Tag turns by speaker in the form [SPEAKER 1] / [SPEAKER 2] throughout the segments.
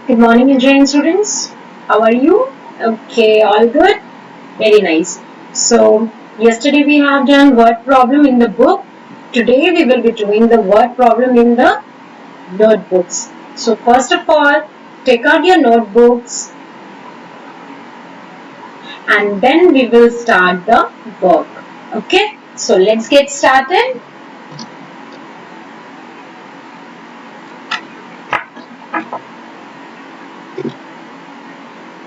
[SPEAKER 1] Good morning, engineering students. How are you? Okay, all good? Very nice. So, yesterday we have done word problem in the book. Today we will be doing the word problem in the notebooks. So, first of all, take out your notebooks and then we will start the work. Okay, so let's get started.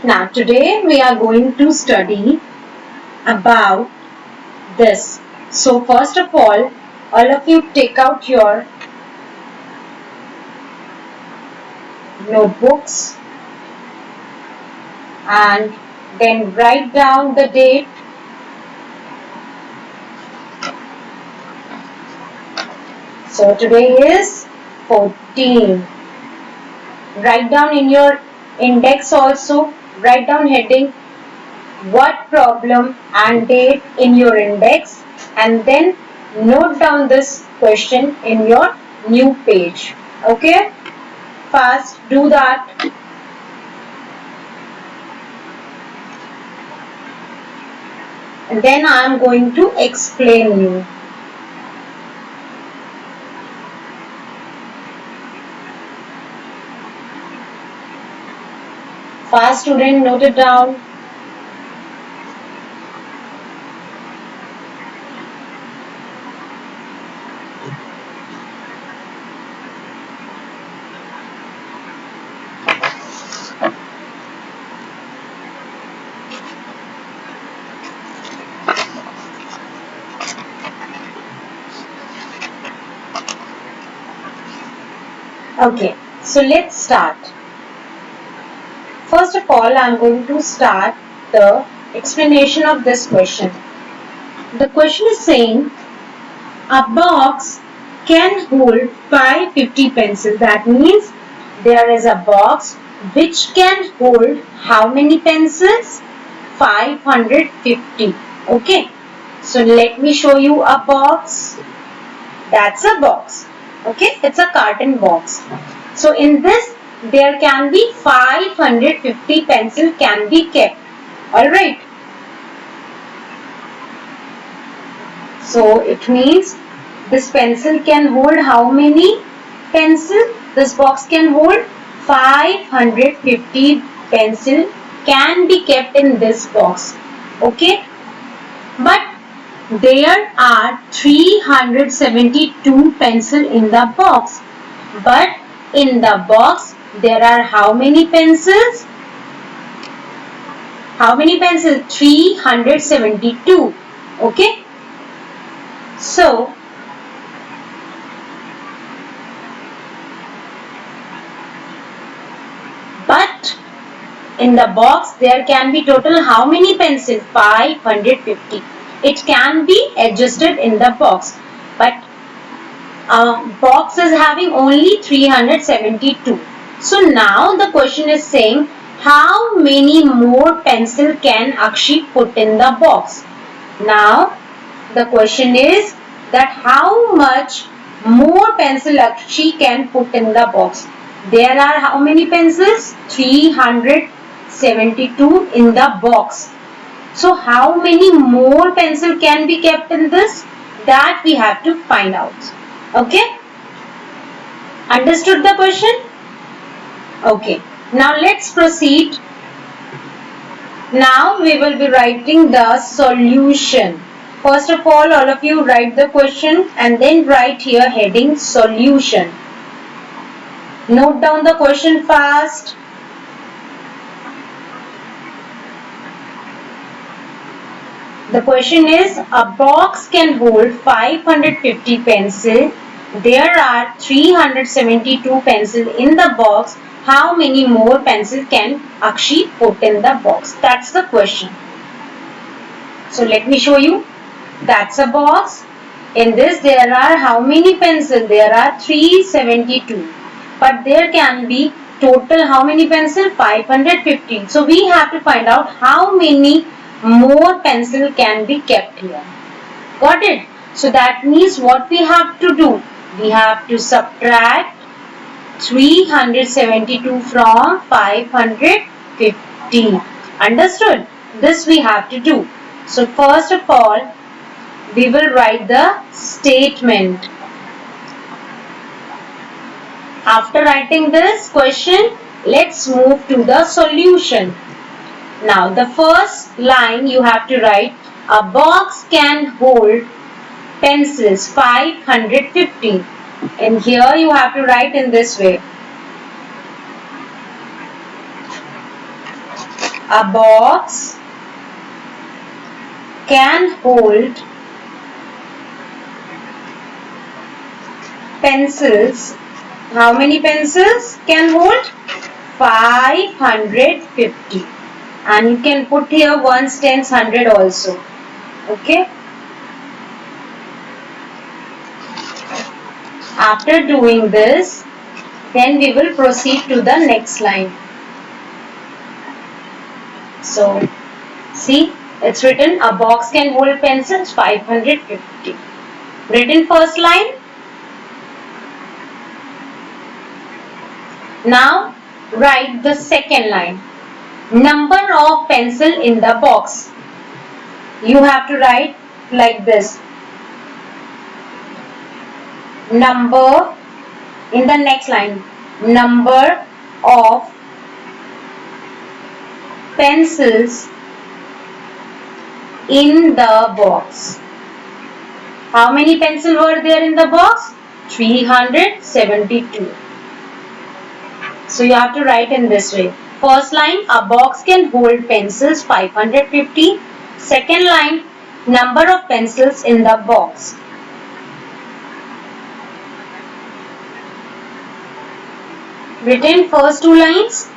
[SPEAKER 1] Now, today we are going to study about this. So first of all of you take out your notebooks and then write down the date. So today is 14. Write down in your index also, write down heading what problem and date in your index and then note down this question in your new page. Okay, fast do that. And then I am going to explain you. Fast student, note it down. Okay, so let's start. First of all, I am going to start the explanation of this question. The question is saying a box can hold 550 pencils. That means there is a box which can hold how many pencils? 550. Okay, so let me show you a box. That's a box. Okay, it's a carton box. So in this there can be 550 pencil can be kept. Alright. So it means this pencil can hold how many pencil? This box can hold 550 pencil can be kept in this box. Okay. But there are 372 pencil in the box. But in the box there are how many pencils? How many pencils? 372. Okay. So but in the box there can be total how many pencils? 550. It can be adjusted in the box. But box is having only 372. So now the question is saying how many more pencil can Akshi put in the box? Now the question is that how much more pencil Akshi can put in the box? There are how many pencils? 372 in the box. So how many more pencil can be kept in this? That we have to find out. Okay? Understood the question? Okay. Now let's proceed. Now we will be writing the solution. First of all of you write the question and then write here heading solution. Note down the question fast. The question is a box can hold 550 pencil. There are 372 pencils in the box. How many more pencils can Akshi put in the box? That's the question. So let me show you. That's a box. In this there are how many pencils? There are 372. But there can be total how many pencils? 550. So we have to find out how many more pencil can be kept here. Got it? So that means what we have to do? We have to subtract 372 from 550. Understood? This we have to do. So first of all, we will write the statement. After writing this question, let's move to the solution. Now the first line you have to write, a box can hold pencils 550. And here you have to write in this way. A box can hold pencils. How many pencils can hold? 550. And you can put here ones, tens, 100 also. Okay. After doing this, then we will proceed to the next line. So, see, it's written a box can hold pencils 550. Written first line. Now, write the second line. Number of pencil in the box. You have to write like this. Number in the next line. Number of pencils in the box. How many pencils were there in the box? 372. So you have to write in this way. First line, a box can hold pencils 550. Second line, number of pencils in the box. Written first two lines.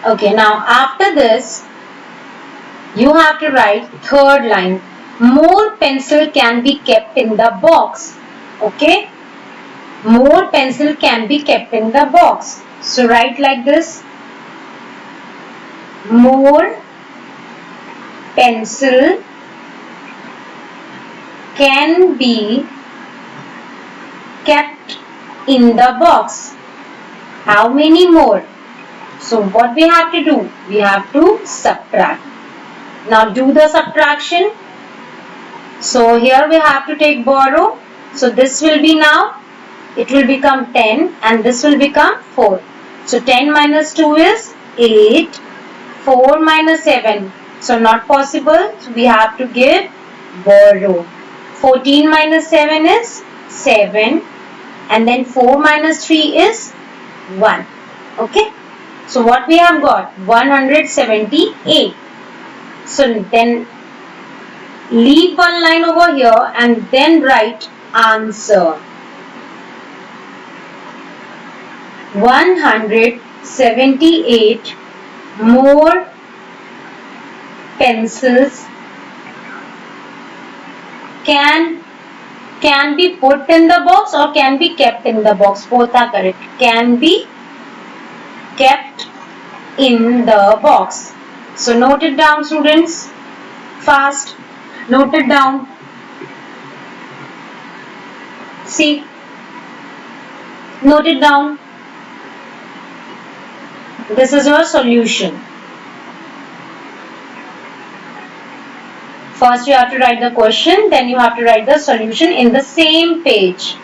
[SPEAKER 1] Okay, now after this, you have to write third line. More pencil can be kept in the box. Okay? More pencil can be kept in the box. So write like this. More pencil can be kept in the box. How many more? So what we have to do? We have to subtract. Now do the subtraction. So here we have to take borrow. So this will be now, it will become 10 and this will become 4. So 10 minus 2 is 8. 4 minus 7. So not possible. So we have to give borrow. 14 minus 7 is 7. And then 4 minus 3 is 1. Okay. So what we have got? 178. So then leave one line over here and then write answer. 178 more pencils can be put in the box or can be kept in the box. Both are correct. Can be kept in the box. So note it down, students. Fast. Note it down. See. Note it down. This is your solution. First you have to write the question, then you have to write the solution in the same page.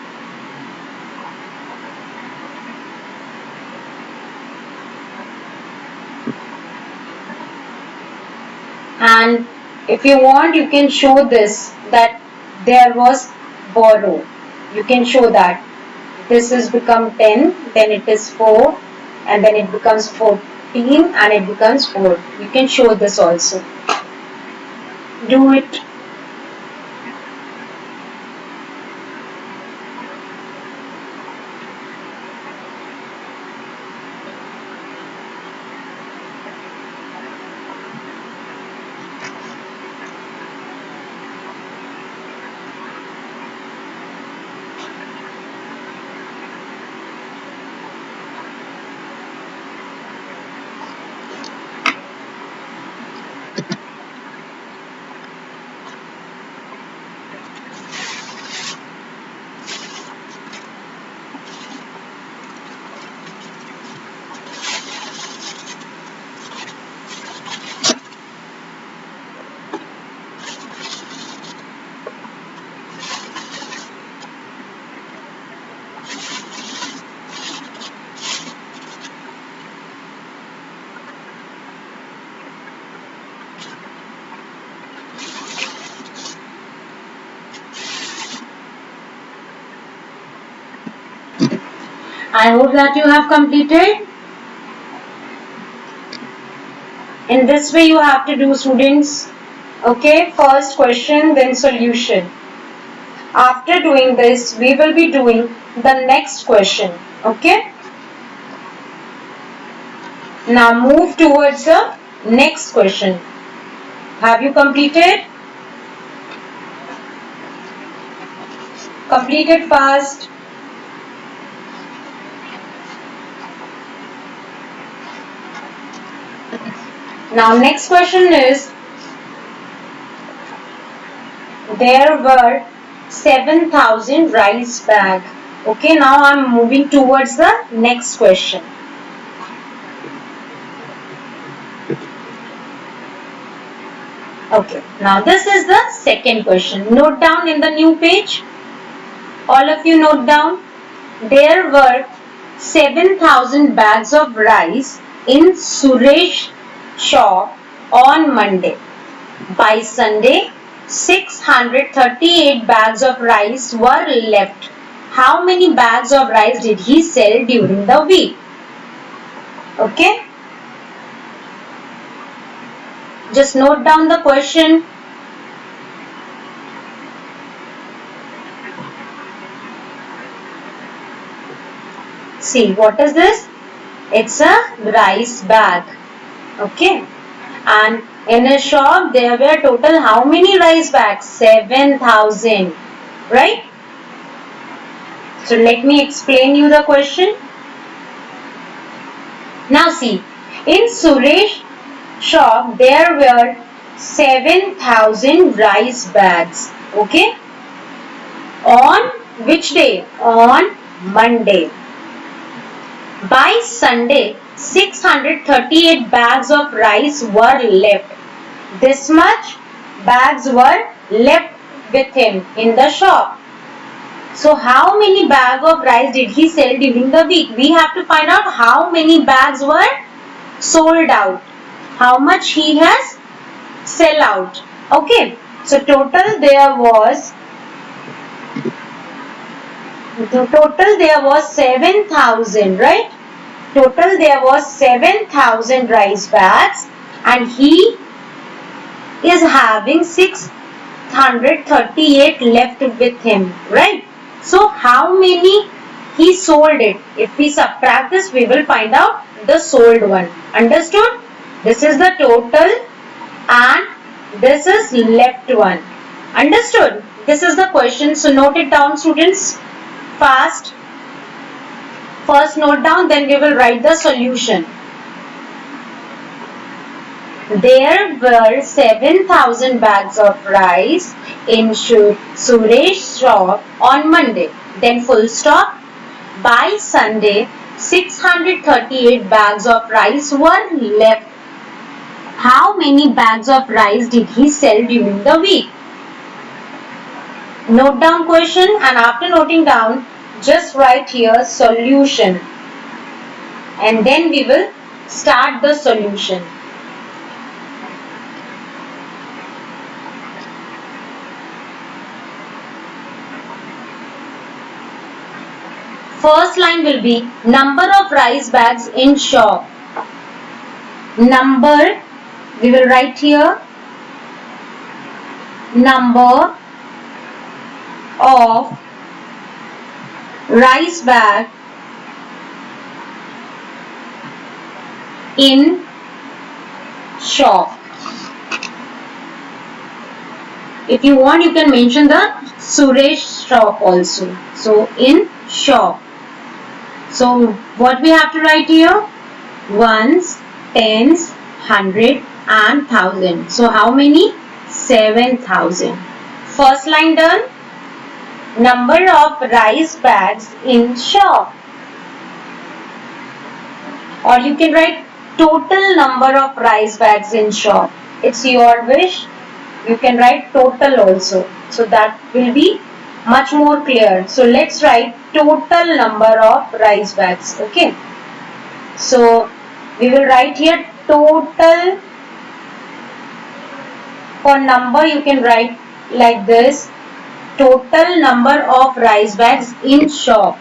[SPEAKER 1] And if you want, you can show this, that there was borrow. You can show that. This has become 10, then it is 4, and then it becomes 14, and it becomes 4. You can show this also. Do it. I hope that you have completed. In this way you have to do, students. Okay, first question, then solution. After doing this, we will be doing the next question. Okay. Now move towards the next question. Have you completed? Complete it fast. Now next question is, there were 7,000 rice bags. Okay, now I am moving towards the next question. Okay, now this is the second question. Note down in the new page. All of you note down. There were 7,000 bags of rice in Suresh shop on Monday. By Sunday, 638 bags of rice were left. How many bags of rice did he sell during the week? Okay. Just note down the question. See, what is this? It's a rice bag. Okay. And in a shop, there were total how many rice bags? 7,000. Right? So let me explain you the question. Now see, in Suresh shop, there were 7,000 rice bags. Okay. On which day? On Monday. By Sunday, 638 bags of rice were left. This much bags were left with him in the shop. So how many bags of rice did he sell during the week? We have to find out how many bags were sold out. How much he has sell out. Okay. So total there was 7,000, right? Total there was 7,000 rice bags and he is having 638 left with him, right? So how many he sold it? If we subtract this, we will find out the sold one. Understood? This is the total and this is left one. Understood? This is the question. So note it down, students. Fast. First note down, then we will write the solution. There were 7,000 bags of rice in Suresh shop on Monday. Then full stop. By Sunday, 638 bags of rice were left. How many bags of rice did he sell during the week? Note down question and after noting down, just write here solution and then we will start the solution. First line will be number of rice bags in shop. Number, we will write here number of rice bag in shop. If you want, you can mention the Suresh shop also. So in shop. So what we have to write here? Ones, tens, hundred and thousand. So how many? 7,000. First line done. Number of rice bags in shop. Or you can write total number of rice bags in shop. It's your wish. You can write total also. So that will be much more clear. So let's write total number of rice bags. Okay. So we will write here total. For number you can write like this. Total number of rice bags in shop.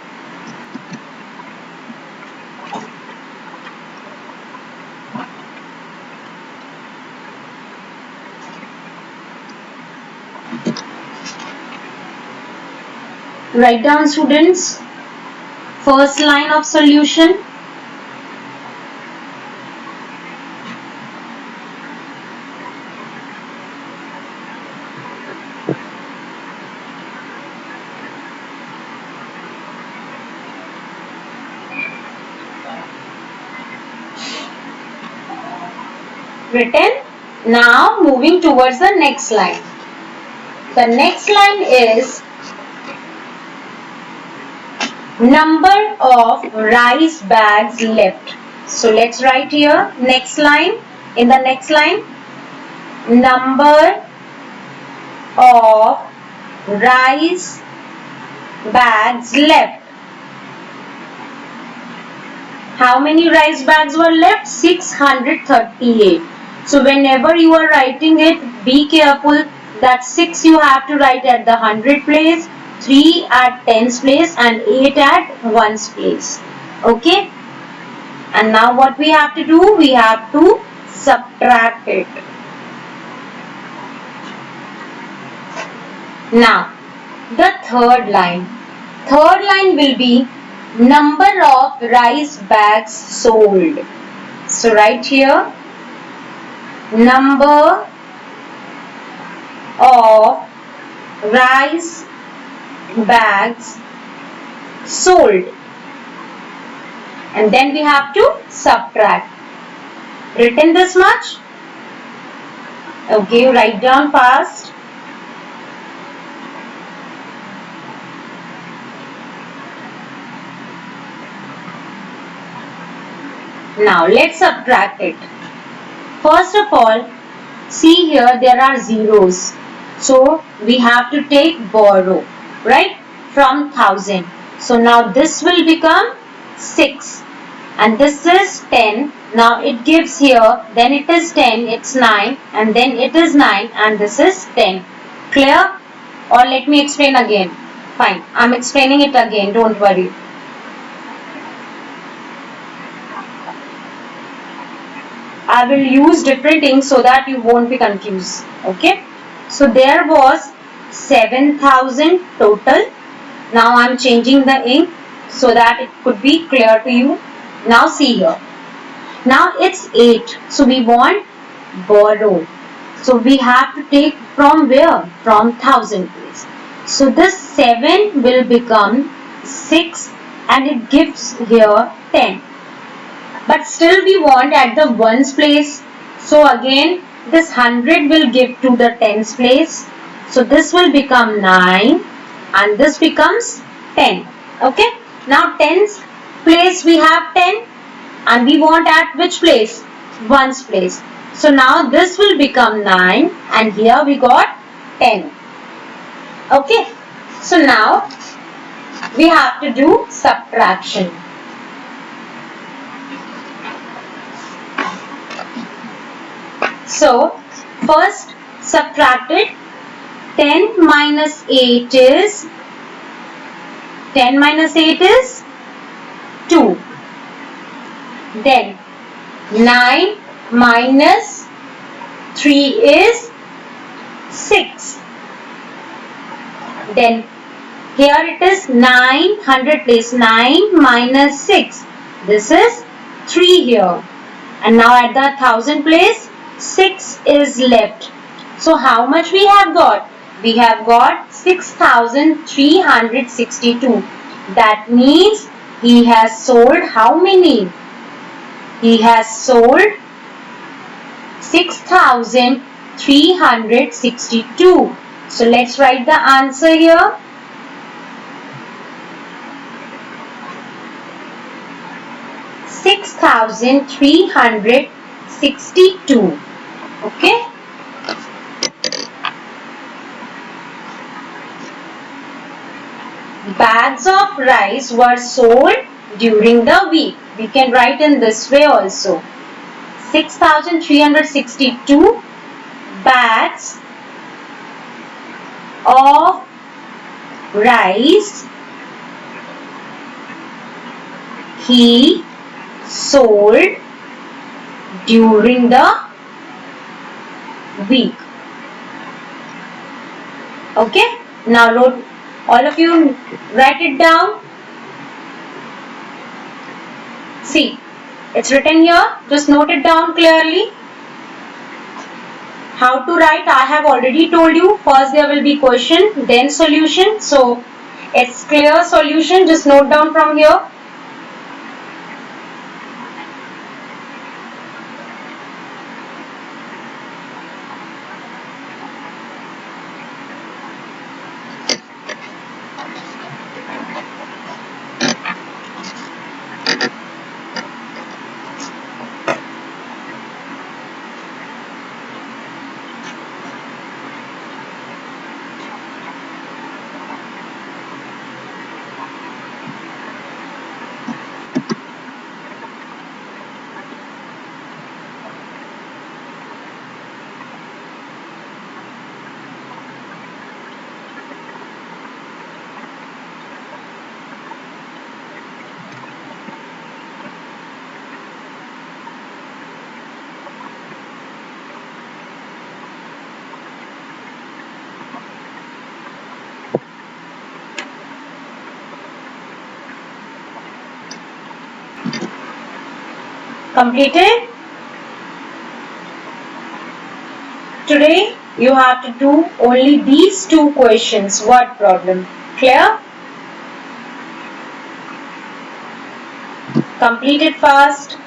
[SPEAKER 1] Write down, students, first line of solution. Written. Now moving towards the next line. The next line is number of rice bags left. So let's write here next line. In the next line, number of rice bags left. How many rice bags were left? 638. So whenever you are writing it, be careful that 6 you have to write at the 100 place, 3 at 10's place and 8 at 1's place. Okay? And now what we have to do? We have to subtract it. Now, the third line. Third line will be number of rice bags sold. So write here number of rice bags sold, and then we have to subtract. Written this much? Okay, write down fast. Now let's subtract it. First of all, see here there are zeros. So we have to take borrow, right? From 1000. So now this will become 6. And this is 10. Now it gives here, then it is 10, it's 9, and then it is 9, and this is 10. Clear? Or let me explain again. Fine, I'm explaining it again, don't worry. I will use different things so that you won't be confused. Okay. So there was 7000 total. Now I am changing the ink so that it could be clear to you. Now see here. Now it's 8. So we want borrow. So we have to take from where? From 1000 place. So this 7 will become 6 and it gives here 10. But still we want at the 1's place. So again this 100 will give to the 10's place. So this will become 9 and this becomes 10. Okay. Now 10's place we have 10 and we want at which place? 1's place. So now this will become 9 and here we got 10. Okay. So now we have to do subtraction. So, first subtract it. 10 minus 8 is 2. Then 9 minus 3 is 6. Then here it is 900 place. 9 minus 6. This is 3 here. And now at the 1000 place, 6 is left. So how much we have got? We have got 6362. That means he has sold how many? He has sold 6362. So let's write the answer here. $6,362. Okay. Bags of rice were sold during the week. We can write in this way also. 6,362 bags of rice he sold during the week. Okay, now all of you write it down. See, it's written here, just note it down clearly. How to write, I have already told you. First there will be question, then solution. So it's clear solution, just note down from here. Completed? Today you have to do only these two questions, word problem. Clear? Complete it fast.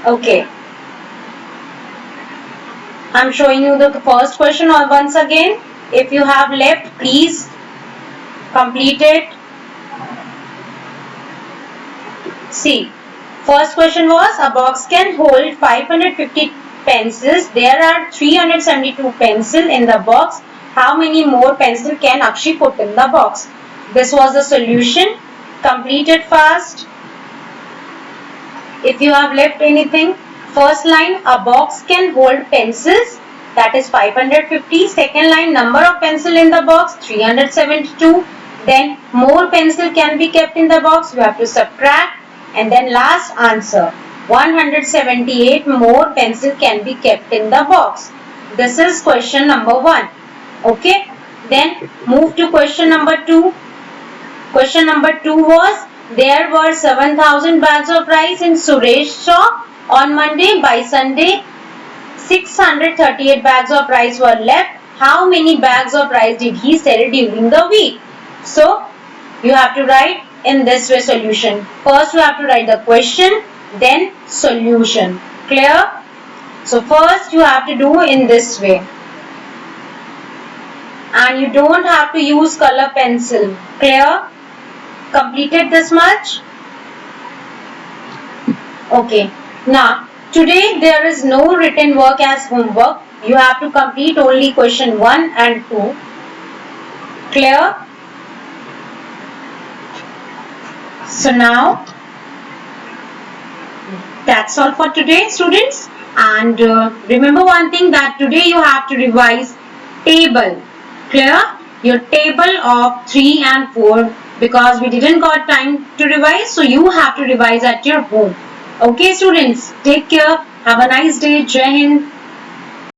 [SPEAKER 1] Okay. I'm showing you the first question once again. If you have left, please complete it. See, first question was, a box can hold 550 pencils. There are 372 pencils in the box. How many more pencils can Akshi put in the box? This was the solution. Complete it fast. If you have left anything, first line, a box can hold pencils, that is 550. Second line, number of pencil in the box, 372. Then more pencil can be kept in the box, you have to subtract. And then last answer, 178 more pencil can be kept in the box. This is question number 1. Okay. Then move to question number 2. Question number 2 was, there were 7,000 bags of rice in Suresh shop on Monday. By Sunday, 638 bags of rice were left. How many bags of rice did he sell during the week? So, you have to write in this way solution. First, you have to write the question, then solution. Clear? So, first you have to do in this way. And you don't have to use color pencil. Clear? Completed this much? Okay. Now, today there is no written work as homework. You have to complete only question 1 and 2. Clear? So now, that's all for today, students. And remember one thing, that today you have to revise table. Clear? Your table of 3 and 4, because we didn't got time to revise, so you have to revise at your home. Okay, students, take care. Have a nice day. Jai Hind.